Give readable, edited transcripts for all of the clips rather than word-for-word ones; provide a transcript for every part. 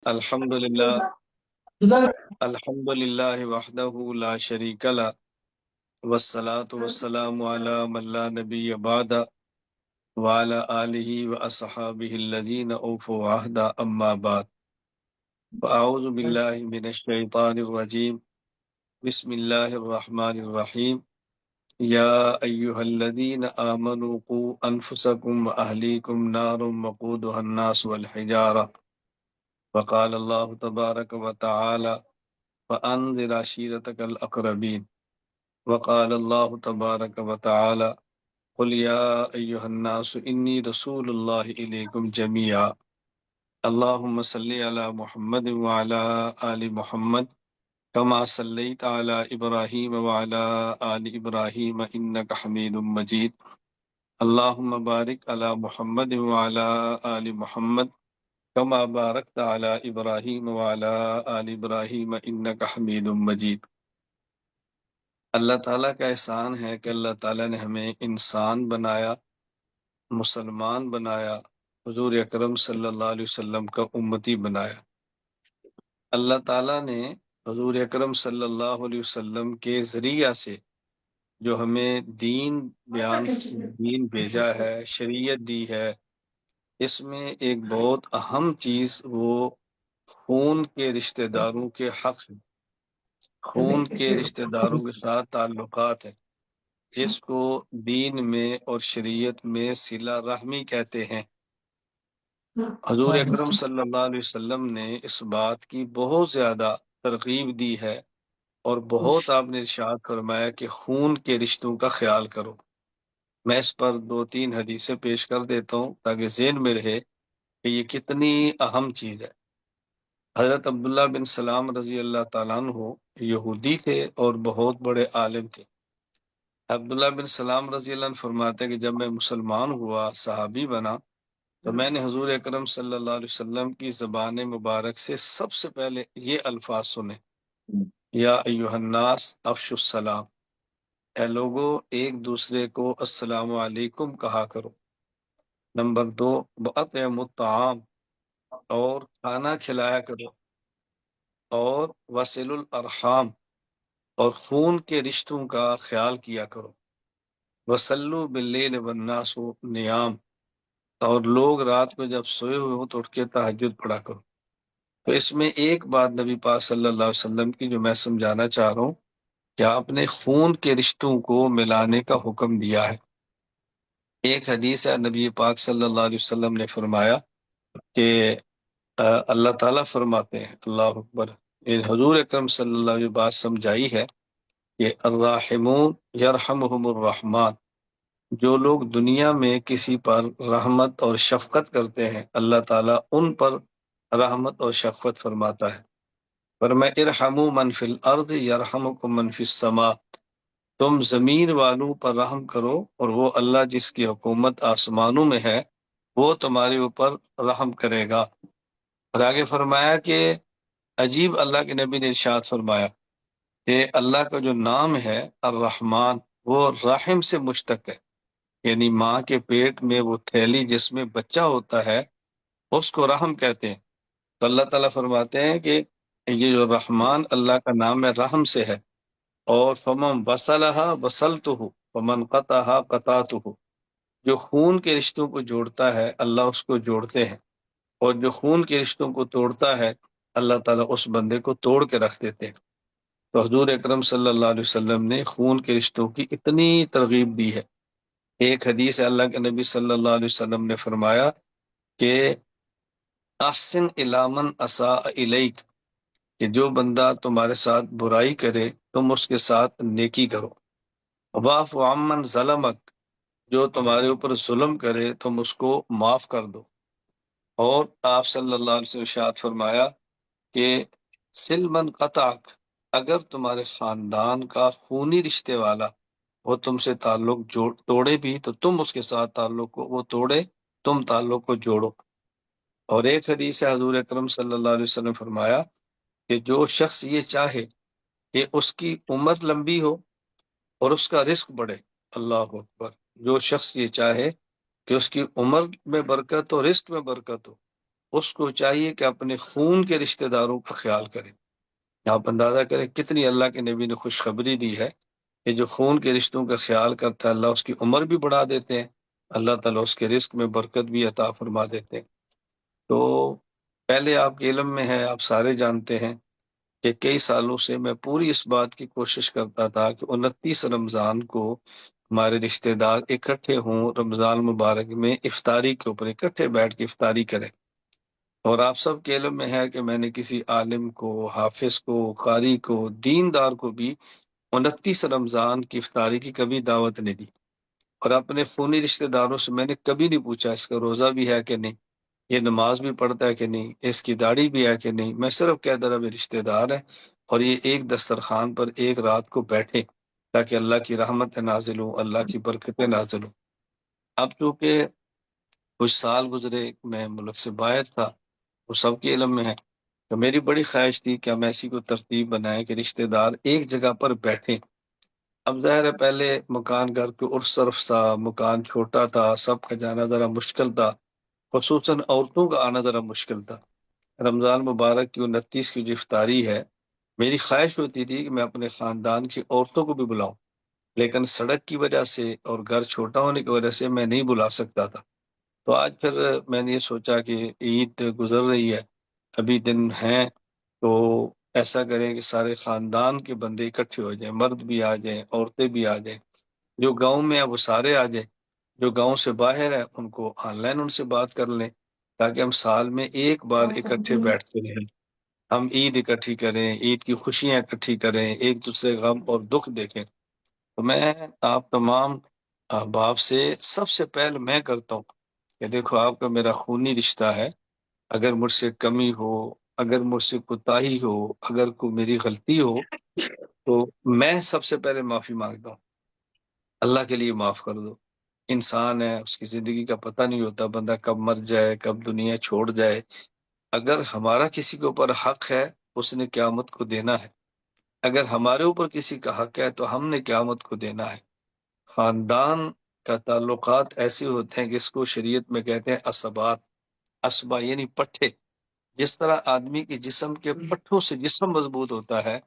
الحمد للہ الحمد للہ وحدہ لا شریک لہ والصلاة والسلام علی من لا نبی بعد وعلی آلہ واصحابہ الذین اوفوا عہدا اما بعد فاعوذ باللہ من الشیطان الرجیم بسم اللہ الرحمن الرحیم یا ایہا الذین آمنوا قوا انفسکم واہلیکم نارا وقودها الناس والحجارہ وقال اللہ تبارک وتعالی فأنذر عشيرتك الأقربين وقال الله تبارك وتعالى قل يا أيها الناس إني رسول الله إليكم جميعا اللهم صل على محمد وعلى آل محمد كما صليت على إبراهيم وعلى آل إبراهيم إنك حميد مجيد اللهم بارك على محمد وعلى آل محمد كما باركت على إبراهيم وعلى آل إبراهيم إنك حميد مجيد۔ اللہ تعالیٰ کا احسان ہے کہ اللہ تعالیٰ نے ہمیں انسان بنایا، مسلمان بنایا، حضور اکرم صلی اللہ علیہ وسلم کا امتی بنایا۔ اللہ تعالیٰ نے حضور اکرم صلی اللہ علیہ وسلم کے ذریعہ سے جو ہمیں دین بھیجا ہے، شریعت دی ہے، اس میں ایک بہت اہم چیز وہ خون کے رشتہ داروں کے حق ہے، خون کے رشتہ داروں کے ساتھ تعلقات ہیں، جس کو دین میں اور شریعت میں صلہ رحمی کہتے ہیں۔ حضور اکرم صلی اللہ علیہ وسلم نے اس بات کی بہت زیادہ ترغیب دی ہے اور بہت آپ نے ارشاد فرمایا کہ خون کے رشتوں کا خیال کرو۔ میں اس پر 2-3 حدیثیں پیش کر دیتا ہوں تاکہ ذہن میں رہے کہ یہ کتنی اہم چیز ہے۔ حضرت عبداللہ بن سلام رضی اللہ تعالیٰ عنہ یہودی تھے اور بہت بڑے عالم تھے۔ عبداللہ بن سلام رضی اللہ عنہ فرماتے ہیں کہ جب میں مسلمان ہوا، صحابی بنا، تو میں نے حضور اکرم صلی اللہ علیہ وسلم کی زبان مبارک سے سب سے پہلے یہ الفاظ سنے، یا ایہا الناس افشوا السلام، اے لوگو ایک دوسرے کو السلام علیکم کہا کرو۔ نمبر 2، وَأَطْعِمُوا الطَّعَامَ، اور کھانا کھلایا کرو، اور وَصِلُوا الْأَرْحَامَ، اور خون کے رشتوں کا خیال کیا کرو، وَصَلُّوا بِاللَّيْلِ وَالنَّاسُ نِيَامٌ، اور لوگ رات کو جب سوئے ہوئے ہو تو اٹھ کے تہجد پڑھا کرو۔ تو اس میں ایک بات نبی پاک صلی اللہ علیہ وسلم کی جو میں سمجھانا چاہ رہا ہوں کہ آپ نے خون کے رشتوں کو ملانے کا حکم دیا ہے۔ ایک حدیث ہے، نبی پاک صلی اللہ علیہ وسلم نے فرمایا کہ اللہ تعالیٰ فرماتے ہیں، اللہ اکبر، حضور اکرم صلی اللہ علیہ وسلم بات سمجھائی ہے کہ الراحمون یرحمہم الرحمن، جو لوگ دنیا میں کسی پر رحمت اور شفقت کرتے ہیں اللہ تعالیٰ ان پر رحمت اور شفقت فرماتا ہے۔ فرمایا ارحموا من فی الارض یرحمکم من فی السماء، تم زمین والوں پر رحم کرو اور وہ اللہ جس کی حکومت آسمانوں میں ہے وہ تمہارے اوپر رحم کرے گا۔ اور آگے فرمایا کہ عجیب، اللہ کے نبی نے ارشاد فرمایا کہ اللہ کا جو نام ہے الرحمن، وہ رحم سے مشتق ہے، یعنی ماں کے پیٹ میں وہ تھیلی جس میں بچہ ہوتا ہے اس کو رحم کہتے ہیں۔ تو اللہ تعالیٰ فرماتے ہیں کہ یہ جو رحمان اللہ کا نام ہے رحم سے ہے، اور فمن وصلها وصلته ومن قطعها قطعته، جو خون کے رشتوں کو جوڑتا ہے اللہ اس کو جوڑتے ہیں، اور جو خون کے رشتوں کو توڑتا ہے اللہ تعالیٰ اس بندے کو توڑ کے رکھ دیتے ہیں۔ تو حضور اکرم صلی اللہ علیہ وسلم نے خون کے رشتوں کی اتنی ترغیب دی ہے۔ ایک حدیث ہے، اللہ کے نبی صلی اللہ علیہ وسلم نے فرمایا کہ احسن الی من اساء الیک، کہ جو بندہ تمہارے ساتھ برائی کرے تم اس کے ساتھ نیکی کرو۔ واعف عمن ظلمک، جو تمہارے اوپر ظلم کرے تم اس کو معاف کر دو۔ اور آپ صلی اللہ علیہ وسلم ارشاد فرمایا کہ سل من قطعک، اگر تمہارے خاندان کا خونی رشتے والا وہ تم سے تعلق توڑے بھی تو تم اس کے ساتھ تعلق کو، وہ توڑے تم تعلق کو جوڑو۔ اور ایک حدیث ہے، حضور اکرم صلی اللہ علیہ وسلم فرمایا کہ جو شخص یہ چاہے کہ اس کی عمر لمبی ہو اور اس کا رزق بڑھے، اللہ اکبر، جو شخص یہ چاہے کہ اس کی عمر میں برکت ہو، رزق میں برکت ہو، اس کو چاہیے کہ اپنے خون کے رشتہ داروں کا خیال کرے۔ آپ اندازہ کریں کتنی اللہ کے نبی نے خوشخبری دی ہے کہ جو خون کے رشتوں کا خیال کرتا ہے اللہ اس کی عمر بھی بڑھا دیتے ہیں، اللہ تعالیٰ اس کے رزق میں برکت بھی عطا فرما دیتے ہیں۔ تو پہلے آپ کے علم میں ہے، آپ سارے جانتے ہیں کہ کئی سالوں سے میں پوری اس بات کی کوشش کرتا تھا کہ 29 رمضان کو ہمارے رشتہ دار اکٹھے ہوں، رمضان مبارک میں افطاری کے اوپر اکٹھے بیٹھ کے افطاری کریں۔ اور آپ سب کے علم میں ہے کہ میں نے کسی عالم کو، حافظ کو، قاری کو، دیندار کو بھی 29 رمضان کی افطاری کی کبھی دعوت نہیں دی، اور اپنے خونی رشتہ داروں سے میں نے کبھی نہیں پوچھا اس کا روزہ بھی ہے کہ نہیں، یہ نماز بھی پڑھتا ہے کہ نہیں، اس کی داڑھی بھی ہے کہ نہیں۔ میں صرف کہتا رہا میرے رشتہ دار ہے، اور یہ ایک دسترخوان پر ایک رات کو بیٹھے تاکہ اللہ کی رحمت نازل ہو، اللہ کی برکتیں نازل ہو۔ اب چونکہ کچھ سال گزرے، میں ملک سے باہر تھا، وہ سب کے علم میں ہے، تو میری بڑی خواہش تھی کہ ہم ایسی کو ترتیب بنائیں کہ رشتہ دار ایک جگہ پر بیٹھیں۔ اب ظاہر ہے پہلے مکان گھر کے عرصرف سا، مکان چھوٹا تھا، سب کا جانا ذرا مشکل تھا، خصوصاً عورتوں کا آنا ذرا مشکل تھا۔ رمضان مبارک کی 29 کی جو افطاری ہے، میری خواہش ہوتی تھی کہ میں اپنے خاندان کی عورتوں کو بھی بلاؤں، لیکن سڑک کی وجہ سے اور گھر چھوٹا ہونے کی وجہ سے میں نہیں بلا سکتا تھا۔ تو آج پھر میں نے یہ سوچا کہ عید گزر رہی ہے، ابھی دن ہیں، تو ایسا کریں کہ سارے خاندان کے بندے اکٹھے ہو جائیں، مرد بھی آ جائیں، عورتیں بھی آ جائیں، جو گاؤں میں ہیں وہ سارے آ جائیں، جو گاؤں سے باہر ہیں ان کو آن لائن ان سے بات کر لیں، تاکہ ہم سال میں ایک بار اکٹھے بیٹھتے رہیں، ہم عید اکٹھی کریں، عید کی خوشیاں اکٹھی کریں، ایک دوسرے غم اور دکھ دیکھیں۔ تو میں آپ تمام احباب سے سب سے پہلے میں کرتا ہوں کہ دیکھو آپ کا میرا خونی رشتہ ہے، اگر مجھ سے کمی ہو، اگر مجھ سے کوتاہی ہو، اگر کوئی میری غلطی ہو، تو میں سب سے پہلے معافی مانگتا ہوں، اللہ کے لیے معاف کر دو۔ انسان ہے، اس کی زندگی کا پتہ نہیں ہوتا، بندہ کب مر جائے، کب دنیا چھوڑ جائے۔ اگر ہمارا کسی کے اوپر حق ہے، اس نے قیامت کو دینا ہے، اگر ہمارے اوپر کسی کا حق ہے تو ہم نے قیامت کو دینا ہے۔ خاندان کا تعلقات ایسے ہوتے ہیں کہ اس کو شریعت میں کہتے ہیں اسبات، اسبا یعنی پٹھے۔ جس طرح آدمی کے جسم کے پٹھوں سے جسم مضبوط ہوتا ہے،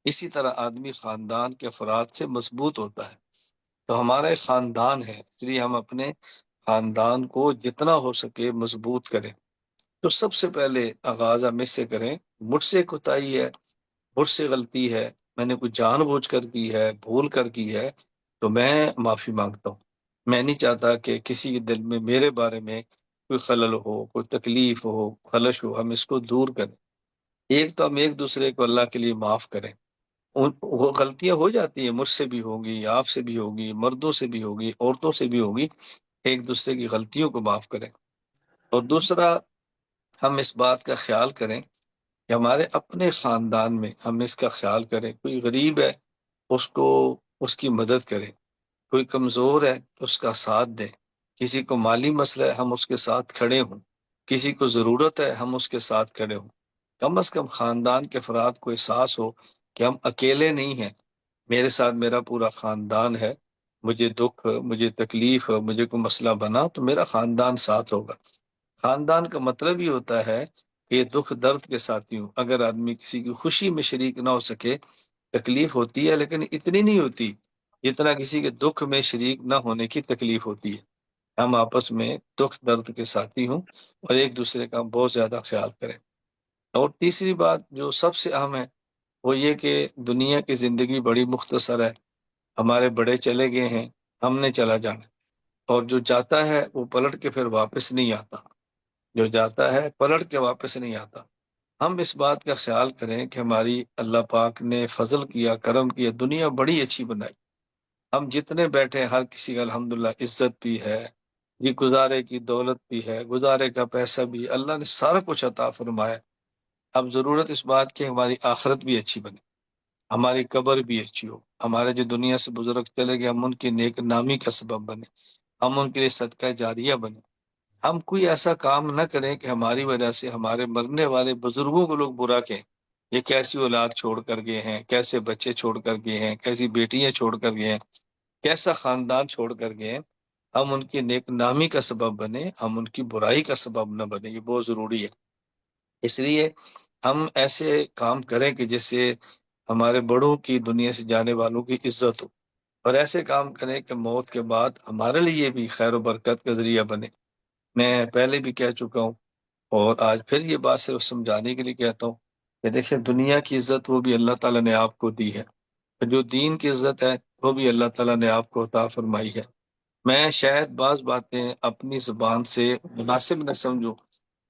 اسی طرح آدمی خاندان کے افراد سے مضبوط ہوتا ہے۔ تو ہمارا ایک خاندان ہے، اس لیے ہم اپنے خاندان کو جتنا ہو سکے مضبوط کریں۔ تو سب سے پہلے آغاز ہم اس سے کریں، مجھ سے کوتاہی ہے، مجھ سے غلطی ہے، میں نے کچھ جان بوجھ کر کی ہے، بھول کر کی ہے، تو میں معافی مانگتا ہوں۔ میں نہیں چاہتا کہ کسی کے دل میں میرے بارے میں کوئی خلل ہو، کوئی تکلیف ہو، خلش ہو، ہم اس کو دور کریں۔ ایک تو ہم ایک دوسرے کو اللہ کے لیے معاف کریں۔ وہ غلطیاں ہو جاتی ہیں، مجھ سے بھی ہوگی، آپ سے بھی ہوگی، مردوں سے بھی ہوگی، عورتوں سے بھی ہوگی، ایک دوسرے کی غلطیوں کو معاف کریں۔ اور دوسرا، ہم اس بات کا خیال کریں کہ ہمارے اپنے خاندان میں ہم اس کا خیال کریں، کوئی غریب ہے اس کو، اس کی مدد کریں، کوئی کمزور ہے اس کا ساتھ دیں، کسی کو مالی مسئلہ ہے ہم اس کے ساتھ کھڑے ہوں، کسی کو ضرورت ہے ہم اس کے ساتھ کھڑے ہوں۔ کم از کم خاندان کے افراد کو احساس ہو کہ ہم اکیلے نہیں ہیں، میرے ساتھ میرا پورا خاندان ہے، مجھے دکھ، مجھے تکلیف، مجھے کوئی مسئلہ بنا تو میرا خاندان ساتھ ہوگا۔ خاندان کا مطلب یہ ہوتا ہے کہ یہ دکھ درد کے ساتھی ہوں۔ اگر آدمی کسی کی خوشی میں شریک نہ ہو سکے، تکلیف ہوتی ہے، لیکن اتنی نہیں ہوتی جتنا کسی کے دکھ میں شریک نہ ہونے کی تکلیف ہوتی ہے۔ ہم آپس میں دکھ درد کے ساتھی ہوں اور ایک دوسرے کا بہت زیادہ خیال کریں۔ اور تیسری بات جو سب سے اہم ہے وہ یہ کہ دنیا کی زندگی بڑی مختصر ہے، ہمارے بڑے چلے گئے ہیں، ہم نے چلا جانا، اور جو جاتا ہے وہ پلٹ کے پھر واپس نہیں آتا، جو جاتا ہے پلٹ کے واپس نہیں آتا۔ ہم اس بات کا خیال کریں کہ ہماری اللہ پاک نے فضل کیا، کرم کیا، دنیا بڑی اچھی بنائی، ہم جتنے بیٹھے ہر کسی کا الحمدللہ عزت بھی ہے، جی گزارے کی دولت بھی ہے، گزارے کا پیسہ بھی ہے، اللہ نے سارا کچھ عطا فرمایا۔ اب ضرورت اس بات کی ہماری آخرت بھی اچھی بنے، ہماری قبر بھی اچھی ہو، ہمارے جو دنیا سے بزرگ چلے گئے ہم ان کی نیک نامی کا سبب بنے، ہم ان کے لیے صدقہ جاریہ بنے۔ ہم کوئی ایسا کام نہ کریں کہ ہماری وجہ سے ہمارے مرنے والے بزرگوں کو لوگ برا کہیں، یہ کیسی اولاد چھوڑ کر گئے ہیں، کیسے بچے چھوڑ کر گئے ہیں، کیسی بیٹیاں چھوڑ کر گئے ہیں، کیسا خاندان چھوڑ کر گئے ہیں۔ ہم ان کی نیک نامی کا سبب بنے، ہم ان کی برائی کا سبب نہ بنے، یہ بہت ضروری ہے۔ اس لیے ہم ایسے کام کریں کہ جس سے ہمارے بڑوں کی، دنیا سے جانے والوں کی عزت ہو، اور ایسے کام کریں کہ موت کے بعد ہمارے لیے بھی خیر و برکت کا ذریعہ بنے۔ میں پہلے بھی کہہ چکا ہوں، اور آج پھر یہ بات صرف سمجھانے کے لیے کہتا ہوں کہ دیکھیں، دنیا کی عزت وہ بھی اللہ تعالیٰ نے آپ کو دی ہے، جو دین کی عزت ہے وہ بھی اللہ تعالیٰ نے آپ کو عطا فرمائی ہے۔ میں شاید بعض باتیں اپنی زبان سے مناسب نہ سمجھوں،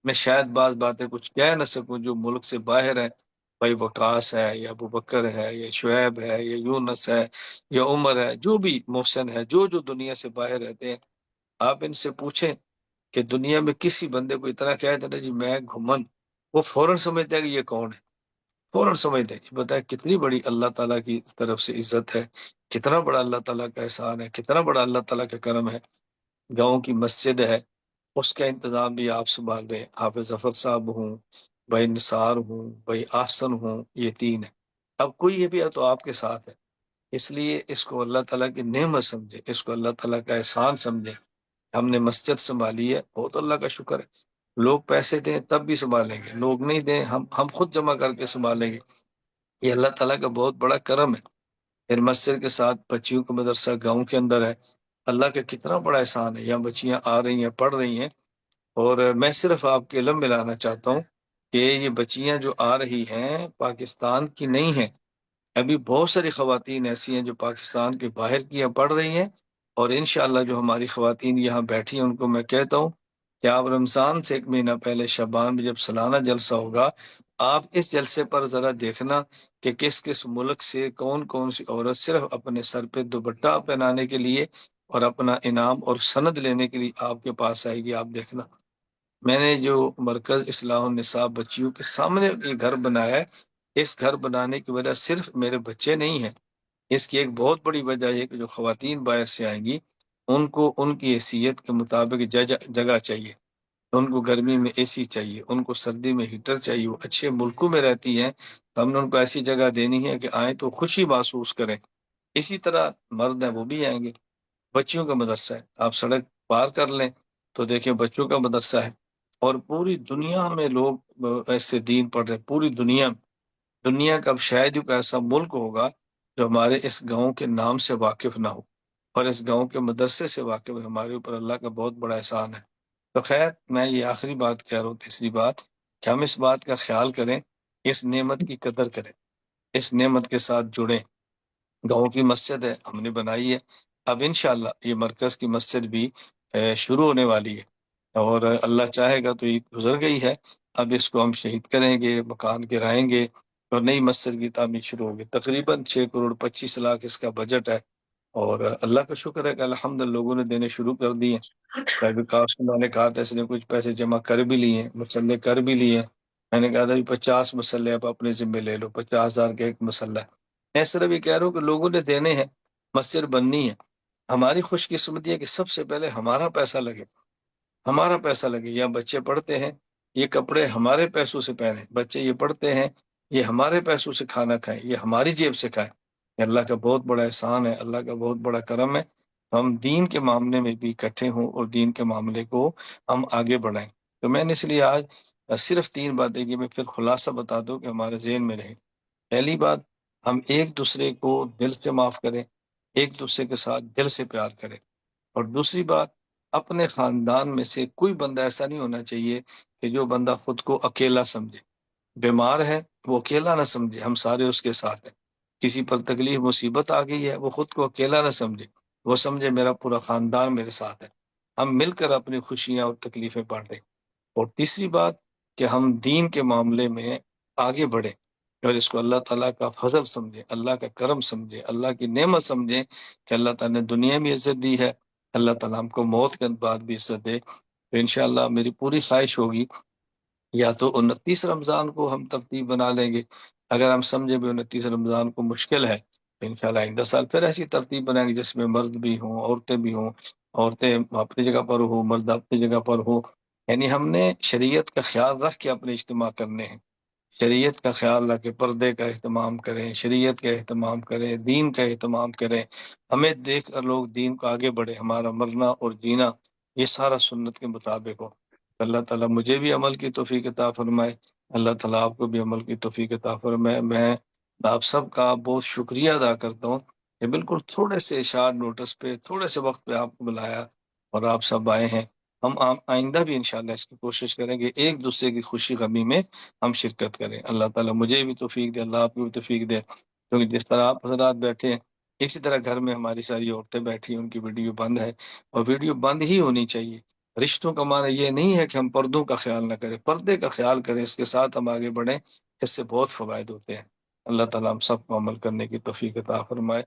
میں شاید بعض باتیں کچھ کہہ نہ سکوں جو ملک سے باہر ہے، بھائی وقاص ہے یا ابوبکر ہے یا شعیب ہے یا یونس ہے یا عمر ہے، جو بھی محسن ہے، جو دنیا سے باہر رہتے ہیں، آپ ان سے پوچھیں کہ دنیا میں کسی بندے کو اتنا کہہ دینا جی میں گھمن، وہ فوراً سمجھتا ہے کہ یہ کون ہے، فوراً سمجھتے ہیں۔ یہ بتائے کتنی بڑی اللہ تعالیٰ کی طرف سے عزت ہے، کتنا بڑا اللہ تعالیٰ کا احسان ہے، کتنا بڑا اللہ تعالیٰ کا کرم ہے۔ گاؤں کی مسجد ہے، اس کا انتظام بھی آپ سنبھال رہے ہیں، حافظ ظفر صاحب ہوں، بھائی نثار ہوں، بھائی آحسن ہوں، یہ تین ہے، اب کوئی یہ بھی ہے تو آپ کے ساتھ ہے۔ اس لیے اس کو اللہ تعالیٰ کی نعمت سمجھے، اس کو اللہ تعالیٰ کا احسان سمجھے۔ ہم نے مسجد سنبھالی ہے، بہت اللہ کا شکر ہے۔ لوگ پیسے دیں تب بھی سنبھالیں گے، لوگ نہیں دیں ہم خود جمع کر کے سنبھالیں گے، یہ اللہ تعالیٰ کا بہت بڑا کرم ہے۔ پھر مسجد کے ساتھ بچیوں کا مدرسہ گاؤں کے اندر ہے، اللہ کا کتنا بڑا احسان ہے، یہاں بچیاں آ رہی ہیں، پڑھ رہی ہیں۔ اور میں صرف آپ کے علم میں لانا چاہتا ہوں کہ یہ بچیاں جو آ رہی ہیں پاکستان کی نہیں ہیں، ابھی بہت ساری خواتین ایسی ہیں جو پاکستان کے باہر کی ہیں، پڑھ رہی ہیں۔ اور انشاءاللہ جو ہماری خواتین یہاں بیٹھی ہیں ان کو میں کہتا ہوں کہ آپ رمضان سے ایک مہینہ پہلے شعبان میں جب سالانہ جلسہ ہوگا، آپ اس جلسے پر ذرا دیکھنا کہ کس کس ملک سے کون کون سی عورت صرف اپنے سر پہ دوپٹہ پہنانے کے لیے اور اپنا انعام اور سند لینے کے لیے آپ کے پاس آئے گی، آپ دیکھنا۔ میں نے جو مرکز اصلاح النساء بچیوں کے سامنے یہ گھر بنایا ہے، اس گھر بنانے کی وجہ صرف میرے بچے نہیں ہیں، اس کی ایک بہت بڑی وجہ یہ کہ جو خواتین باہر سے آئیں گی ان کو ان کی حیثیت کے مطابق جگہ چاہیے، ان کو گرمی میں اے سی چاہیے، ان کو سردی میں ہیٹر چاہیے، وہ اچھے ملکوں میں رہتی ہیں تو ہم نے ان کو ایسی جگہ دینی ہے کہ آئیں تو خوشی محسوس کریں۔ اسی طرح مرد ہیں وہ بھی آئیں گے۔ بچیوں کا مدرسہ ہے، آپ سڑک پار کر لیں تو دیکھیں بچوں کا مدرسہ ہے، اور پوری دنیا میں لوگ ایسے دین پڑھ رہے ہیں، پوری دنیا میں۔ دنیا کا اب شاید ہی کوئی ایسا ملک ہوگا جو ہمارے اس گاؤں کے نام سے واقف نہ ہو، اور اس گاؤں کے مدرسے سے واقف ہے۔ ہمارے اوپر اللہ کا بہت بڑا احسان ہے۔ تو خیر، میں یہ آخری بات کہہ رہا ہوں، تیسری بات، کہ ہم اس بات کا خیال کریں، اس نعمت کی قدر کریں، اس نعمت کے ساتھ جڑیں۔ گاؤں کی مسجد ہے، ہم نے بنائی ہے، اب انشاءاللہ یہ مرکز کی مسجد بھی شروع ہونے والی ہے، اور اللہ چاہے گا تو عید گزر گئی ہے، اب اس کو ہم شہید کریں گے، مکان گرائیں گے اور نئی مسجد کی تعمیر شروع ہوگی۔ تقریباً 6 کروڑ 25 لاکھ اس کا بجٹ ہے، اور اللہ کا شکر ہے کہ الحمد لوگوں نے دینے شروع کر دیے۔ کارکنوں نے کہا تھا اس نے کچھ پیسے جمع کر بھی لیے ہیں، مسلح کر بھی لیے ہیں۔ میں نے کہا تھا 50 مسلح آپ اپنے ذمہ لے لو، 50,000 کا ایک مسلح ہے۔ میں صرف یہ کہہ رہا ہوں کہ لوگوں نے دینے ہیں، مسجد بننی ہے۔ ہماری خوش قسمتی ہے کہ سب سے پہلے ہمارا پیسہ لگے، ہمارا پیسہ لگے۔ یا بچے پڑھتے ہیں، یہ کپڑے ہمارے پیسوں سے پہنے، بچے یہ پڑھتے ہیں، یہ ہمارے پیسوں سے کھانا کھائیں، یہ ہماری جیب سے کھائیں۔ یہ اللہ کا بہت بڑا احسان ہے، اللہ کا بہت بڑا کرم ہے۔ ہم دین کے معاملے میں بھی اکٹھے ہوں اور دین کے معاملے کو ہم آگے بڑھائیں۔ تو میں نے اس لیے آج صرف 3 باتیں کی، میں پھر خلاصہ بتا دوں کہ ہمارے ذہن میں رہے۔ پہلی بات، ہم ایک دوسرے کو دل سے معاف کریں، ایک دوسرے کے ساتھ دل سے پیار کریں۔ اور دوسری بات، اپنے خاندان میں سے کوئی بندہ ایسا نہیں ہونا چاہیے کہ جو بندہ خود کو اکیلا سمجھے، بیمار ہے وہ اکیلا نہ سمجھے، ہم سارے اس کے ساتھ ہیں۔ کسی پر تکلیف مصیبت آ گئی ہے، وہ خود کو اکیلا نہ سمجھے، وہ سمجھے میرا پورا خاندان میرے ساتھ ہے، ہم مل کر اپنی خوشیاں اور تکلیفیں بانٹیں۔ اور تیسری بات کہ ہم دین کے معاملے میں آگے بڑھیں، اور اس کو اللہ تعالیٰ کا فضل سمجھیں، اللہ کا کرم سمجھیں، اللہ کی نعمت سمجھیں کہ اللہ تعالیٰ نے دنیا میں عزت دی ہے، اللہ تعالیٰ ہم کو موت کے بعد بھی عزت دے۔ تو انشاءاللہ میری پوری خواہش ہوگی یا تو 29 رمضان کو ہم ترتیب بنا لیں گے، اگر ہم سمجھے بھی 29 رمضان کو مشکل ہے تو انشاءاللہ آئندہ سال پھر ایسی ترتیب بنائیں گے جس میں مرد بھی ہوں، عورتیں بھی ہوں، عورتیں اپنی جگہ پر ہوں، مرد اپنی جگہ پر ہوں۔ یعنی ہم نے شریعت کا خیال رکھ کے اپنے اجتماع کرنے ہیں۔ شریعت کا خیال رکھیں، پردے کا اہتمام کریں، شریعت کا اہتمام کریں، دین کا اہتمام کریں۔ ہمیں دیکھ کر لوگ دین کو آگے بڑھے، ہمارا مرنا اور جینا یہ سارا سنت کے مطابق ہو۔ اللہ تعالیٰ مجھے بھی عمل کی توفیق عطا فرمائے، اللہ تعالیٰ آپ کو بھی عمل کی توفیق عطا فرمائے۔ میں آپ سب کا بہت شکریہ ادا کرتا ہوں کہ بالکل تھوڑے سے شارٹ نوٹس پہ، تھوڑے سے وقت پہ آپ کو بلایا اور آپ سب آئے ہیں۔ ہم آئندہ بھی انشاءاللہ اس کی کوشش کریں گے ایک دوسرے کی خوشی غمی میں ہم شرکت کریں۔ اللہ تعالیٰ مجھے بھی توفیق دے، اللہ آپ کو بھی توفیق دے، کیونکہ جس طرح آپ حضرات بیٹھے ہیں اسی طرح گھر میں ہماری ساری عورتیں بیٹھی ہیں، ان کی ویڈیو بند ہے اور ویڈیو بند ہی ہونی چاہیے۔ رشتوں کا معنی یہ نہیں ہے کہ ہم پردوں کا خیال نہ کریں، پردے کا خیال کریں، اس کے ساتھ ہم آگے بڑھیں، اس سے بہت فوائد ہوتے ہیں۔ اللہ تعالیٰ ہم سب کو عمل کرنے کی توفیق عطا فرمائے۔